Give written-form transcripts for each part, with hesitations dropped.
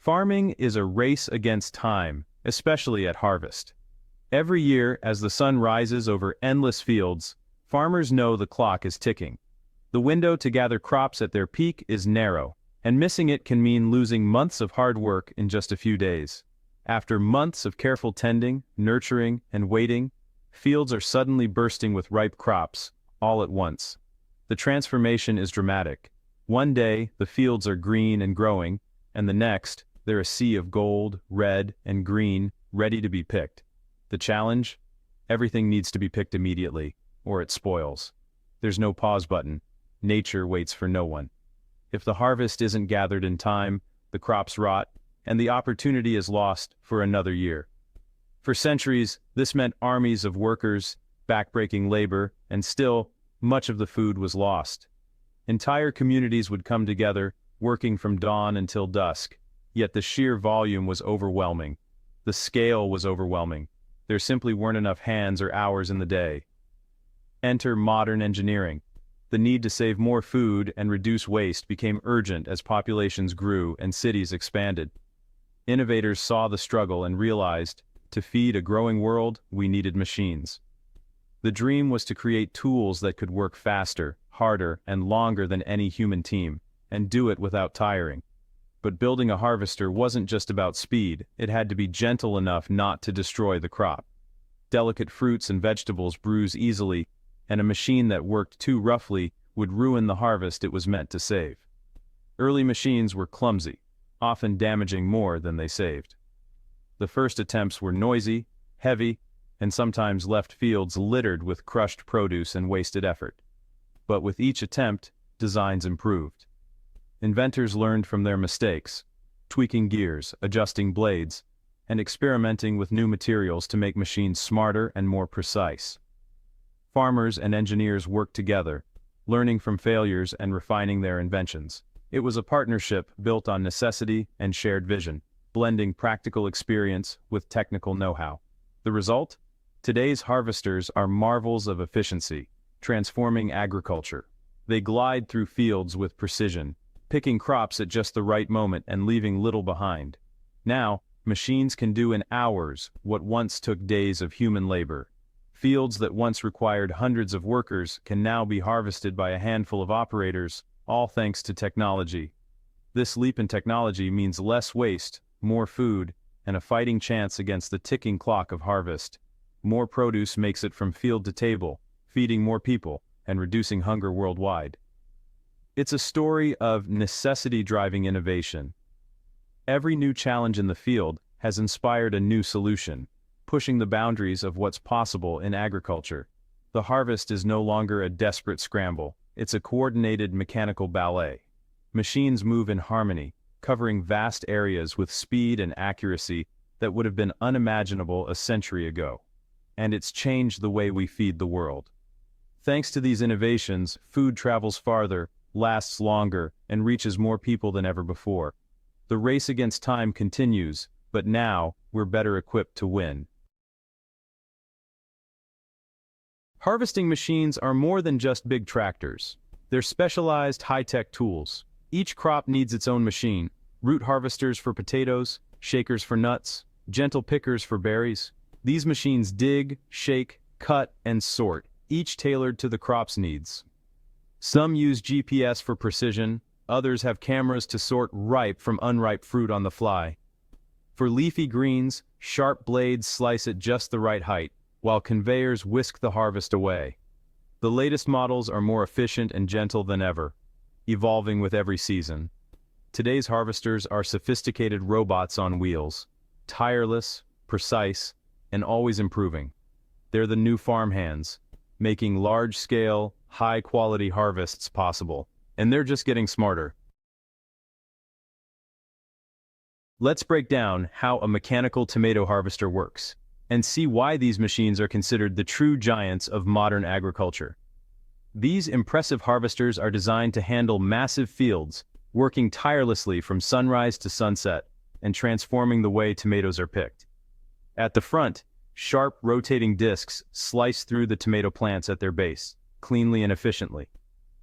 Farming is a race against time, especially at harvest. Every year, as the sun rises over endless fields, farmers know the clock is ticking. The window to gather crops at their peak is narrow, and missing it can mean losing months of hard work in just a few days. After months of careful tending, nurturing, and waiting, fields are suddenly bursting with ripe crops, all at once. The transformation is dramatic. One day, the fields are green and growing, and the next, they're a sea of gold, red, and green, ready to be picked. The challenge? Everything needs to be picked immediately, or it spoils. There's no pause button. Nature waits for no one. If the harvest isn't gathered in time, the crops rot, and the opportunity is lost for another year. For centuries, this meant armies of workers, backbreaking labor, and still, much of the food was lost. Entire communities would come together, working from dawn until dusk, yet the sheer volume was overwhelming. The scale was overwhelming. There simply weren't enough hands or hours in the day. Enter modern engineering. The need to save more food and reduce waste became urgent as populations grew and cities expanded. Innovators saw the struggle and realized, to feed a growing world, we needed machines. The dream was to create tools that could work faster, harder, and longer than any human team, and do it without tiring. But building a harvester wasn't just about speed, it had to be gentle enough not to destroy the crop. Delicate fruits and vegetables bruise easily, and a machine that worked too roughly would ruin the harvest it was meant to save. Early machines were clumsy, often damaging more than they saved. The first attempts were noisy, heavy, and sometimes left fields littered with crushed produce and wasted effort. But with each attempt, designs improved. Inventors learned from their mistakes, tweaking gears, adjusting blades, and experimenting with new materials to make machines smarter and more precise. Farmers and engineers worked together, learning from failures and refining their inventions. It was a partnership built on necessity and shared vision, blending practical experience with technical know-how. The result? Today's harvesters are marvels of efficiency, transforming agriculture. They glide through fields with precision, picking crops at just the right moment and leaving little behind. Now, machines can do in hours what once took days of human labor. Fields that once required hundreds of workers can now be harvested by a handful of operators, all thanks to technology. This leap in technology means less waste, more food, and a fighting chance against the ticking clock of harvest. More produce makes it from field to table, feeding more people and reducing hunger worldwide. It's a story of necessity driving innovation. Every new challenge in the field has inspired a new solution, pushing the boundaries of what's possible in agriculture. The harvest is no longer a desperate scramble, it's a coordinated mechanical ballet. Machines move in harmony, covering vast areas with speed and accuracy that would have been unimaginable a century ago. And it's changed the way we feed the world. Thanks to these innovations, food travels farther, lasts longer, and reaches more people than ever before. The race against time continues, but now, we're better equipped to win. Harvesting machines are more than just big tractors. They're specialized high-tech tools. Each crop needs its own machine: root harvesters for potatoes, shakers for nuts, gentle pickers for berries. These machines dig, shake, cut, and sort, each tailored to the crop's needs. Some use GPS for precision, others have cameras to sort ripe from unripe fruit on the fly. For leafy greens, sharp blades slice at just the right height, while conveyors whisk the harvest away. The latest models are more efficient and gentle than ever, evolving with every season. Today's harvesters are sophisticated robots on wheels, tireless, precise, and always improving. They're the new farm hands, making large-scale, high-quality harvests possible, and they're just getting smarter. Let's break down how a mechanical tomato harvester works, and see why these machines are considered the true giants of modern agriculture. These impressive harvesters are designed to handle massive fields, working tirelessly from sunrise to sunset, and transforming the way tomatoes are picked. At the front, sharp rotating discs slice through the tomato plants at their base, cleanly and efficiently.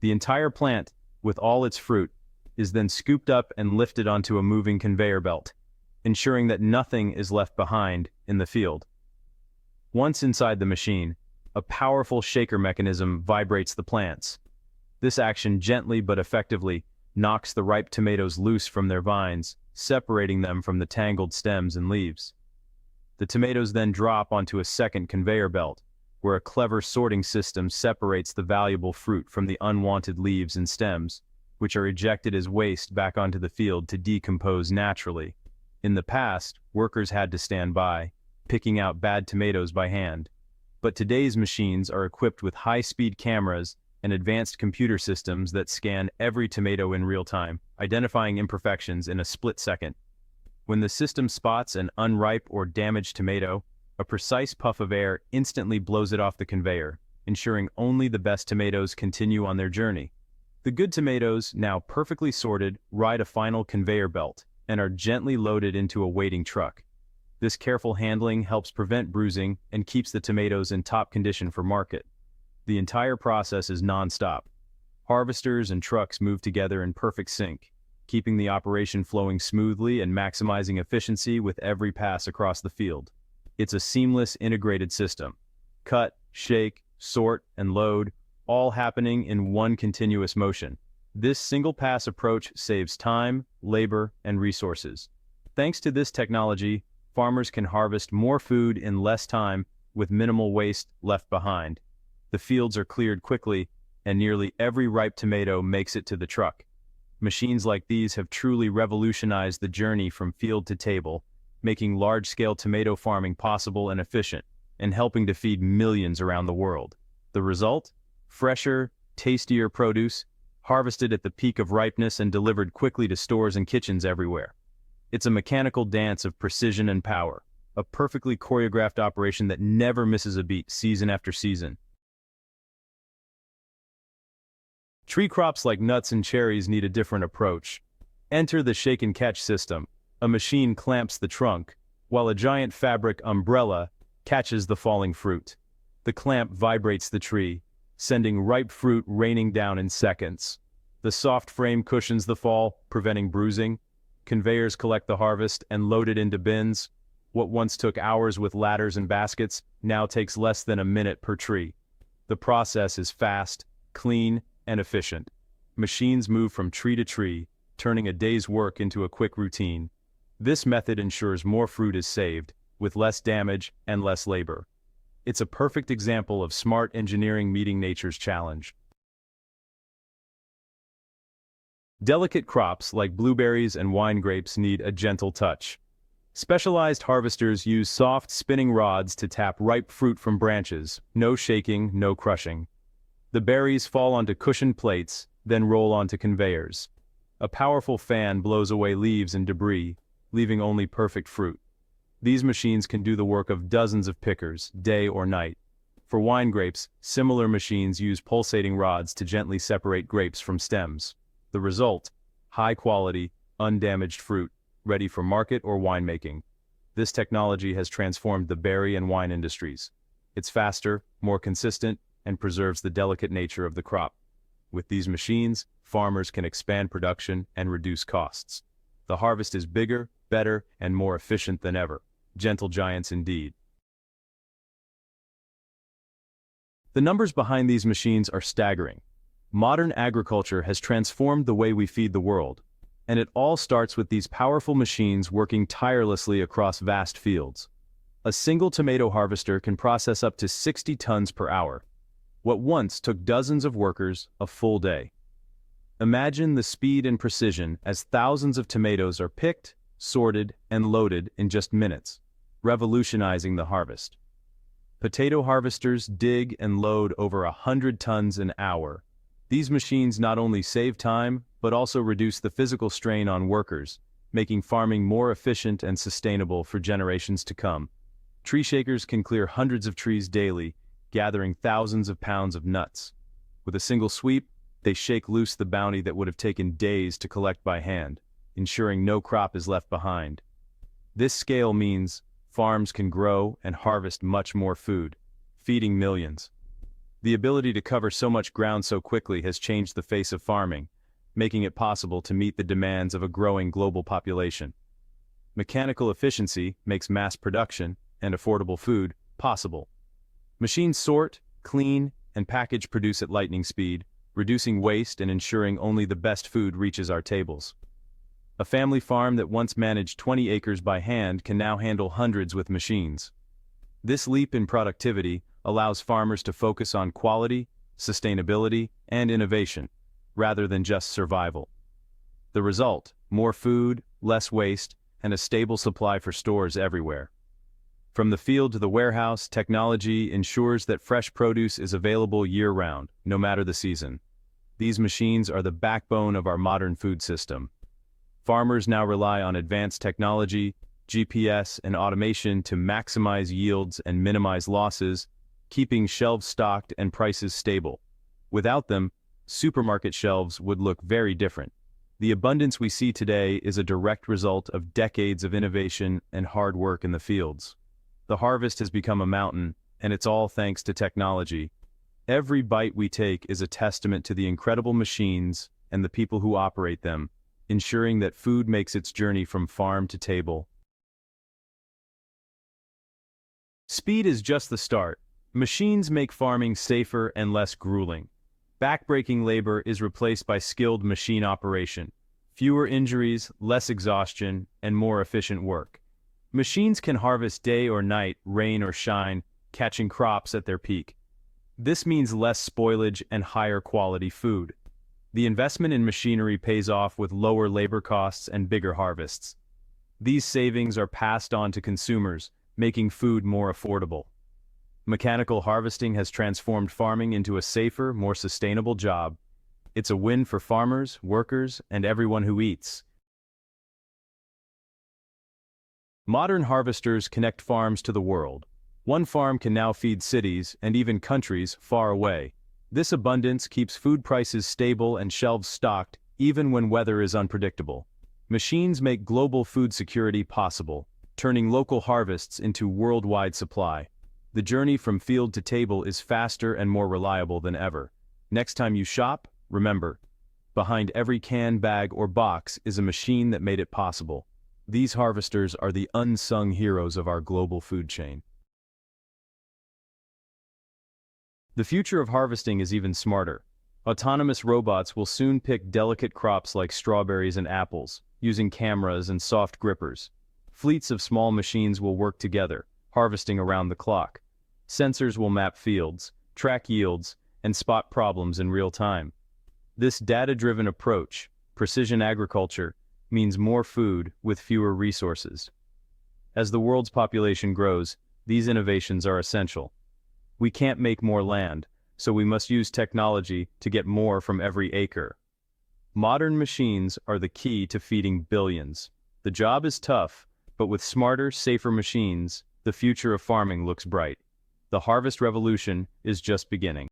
The entire plant, with all its fruit, is then scooped up and lifted onto a moving conveyor belt, ensuring that nothing is left behind in the field. Once inside the machine, a powerful shaker mechanism vibrates the plants. This action gently but effectively knocks the ripe tomatoes loose from their vines, separating them from the tangled stems and leaves. The tomatoes then drop onto a second conveyor belt, where a clever sorting system separates the valuable fruit from the unwanted leaves and stems, which are ejected as waste back onto the field to decompose naturally. In the past, workers had to stand by, picking out bad tomatoes by hand. But today's machines are equipped with high-speed cameras and advanced computer systems that scan every tomato in real time, identifying imperfections in a split second. When the system spots an unripe or damaged tomato, a precise puff of air instantly blows it off the conveyor, ensuring only the best tomatoes continue on their journey. The good tomatoes, now perfectly sorted, ride a final conveyor belt and are gently loaded into a waiting truck. This careful handling helps prevent bruising and keeps the tomatoes in top condition for market. The entire process is non-stop. Harvesters and trucks move together in perfect sync, keeping the operation flowing smoothly and maximizing efficiency with every pass across the field. It's a seamless, integrated system. Cut, shake, sort, and load, all happening in one continuous motion. This single-pass approach saves time, labor, and resources. Thanks to this technology, farmers can harvest more food in less time with minimal waste left behind. The fields are cleared quickly, and nearly every ripe tomato makes it to the truck. Machines like these have truly revolutionized the journey from field to table, making large-scale tomato farming possible and efficient, and helping to feed millions around the world. The result? Fresher, tastier produce, harvested at the peak of ripeness and delivered quickly to stores and kitchens everywhere. It's a mechanical dance of precision and power, a perfectly choreographed operation that never misses a beat season after season. Tree crops like nuts and cherries need a different approach. Enter the shake and catch system. A machine clamps the trunk, while a giant fabric umbrella catches the falling fruit. The clamp vibrates the tree, sending ripe fruit raining down in seconds. The soft frame cushions the fall, preventing bruising. Conveyors collect the harvest and load it into bins. What once took hours with ladders and baskets now takes less than a minute per tree. The process is fast, clean, and efficient. Machines move from tree to tree, turning a day's work into a quick routine. This method ensures more fruit is saved, with less damage and less labor. It's a perfect example of smart engineering meeting nature's challenge. Delicate crops like blueberries and wine grapes need a gentle touch. Specialized harvesters use soft, spinning rods to tap ripe fruit from branches. No shaking, no crushing. The berries fall onto cushioned plates, then roll onto conveyors. A powerful fan blows away leaves and debris, leaving only perfect fruit. These machines can do the work of dozens of pickers, day or night. For wine grapes, similar machines use pulsating rods to gently separate grapes from stems. The result? High-quality, undamaged fruit, ready for market or winemaking. This technology has transformed the berry and wine industries. It's faster, more consistent, and preserves the delicate nature of the crop. With these machines, farmers can expand production and reduce costs. The harvest is bigger, better, and more efficient than ever. Gentle giants indeed. The numbers behind these machines are staggering. Modern agriculture has transformed the way we feed the world, and it all starts with these powerful machines working tirelessly across vast fields. A single tomato harvester can process up to 60 tons per hour, what once took dozens of workers a full day. Imagine the speed and precision as thousands of tomatoes are picked, sorted, and loaded in just minutes, revolutionizing the harvest. Potato harvesters dig and load over 100 tons an hour. These machines not only save time, but also reduce the physical strain on workers, making farming more efficient and sustainable for generations to come. Tree shakers can clear hundreds of trees daily, gathering thousands of pounds of nuts. With a single sweep, they shake loose the bounty that would have taken days to collect by hand, ensuring no crop is left behind. This scale means farms can grow and harvest much more food, feeding millions. The ability to cover so much ground so quickly has changed the face of farming. making it possible to meet the demands of a growing global population. Mechanical efficiency makes mass production and affordable food possible. Machines sort, clean, and package produce at lightning speed, reducing waste and ensuring only the best food reaches our tables. A family farm that once managed 20 acres by hand can now handle hundreds with machines. This leap in productivity allows farmers to focus on quality, sustainability, and innovation, rather than just survival. The result: more food, less waste, and a stable supply for stores everywhere. From the field to the warehouse, technology ensures that fresh produce is available year-round, no matter the season. These machines are the backbone of our modern food system. Farmers now rely on advanced technology, GPS, and automation to maximize yields and minimize losses, keeping shelves stocked and prices stable. Without them, supermarket shelves would look very different. The abundance we see today is a direct result of decades of innovation and hard work in the fields. The harvest has become a mountain, and it's all thanks to technology. Every bite we take is a testament to the incredible machines and the people who operate them, ensuring that food makes its journey from farm to table. Speed is just the start. Machines make farming safer and less grueling. Backbreaking labor is replaced by skilled machine operation. Fewer injuries, less exhaustion, and more efficient work. Machines can harvest day or night, rain or shine, catching crops at their peak. This means less spoilage and higher quality food. The investment in machinery pays off with lower labor costs and bigger harvests. These savings are passed on to consumers, making food more affordable. Mechanical harvesting has transformed farming into a safer, more sustainable job. It's a win for farmers, workers, and everyone who eats. Modern harvesters connect farms to the world. One farm can now feed cities and even countries far away. This abundance keeps food prices stable and shelves stocked, even when weather is unpredictable. Machines make global food security possible, turning local harvests into worldwide supply. The journey from field to table is faster and more reliable than ever. Next time you shop, remember, behind every can, bag, or box is a machine that made it possible. These harvesters are the unsung heroes of our global food chain. The future of harvesting is even smarter. Autonomous robots will soon pick delicate crops like strawberries and apples, using cameras and soft grippers. Fleets of small machines will work together, harvesting around the clock. Sensors will map fields, track yields, and spot problems in real time. This data-driven approach, precision agriculture, means more food with fewer resources. As the world's population grows, these innovations are essential. We can't make more land, so we must use technology to get more from every acre. Modern machines are the key to feeding billions. The job is tough, but with smarter, safer machines, the future of farming looks bright. The harvest revolution is just beginning.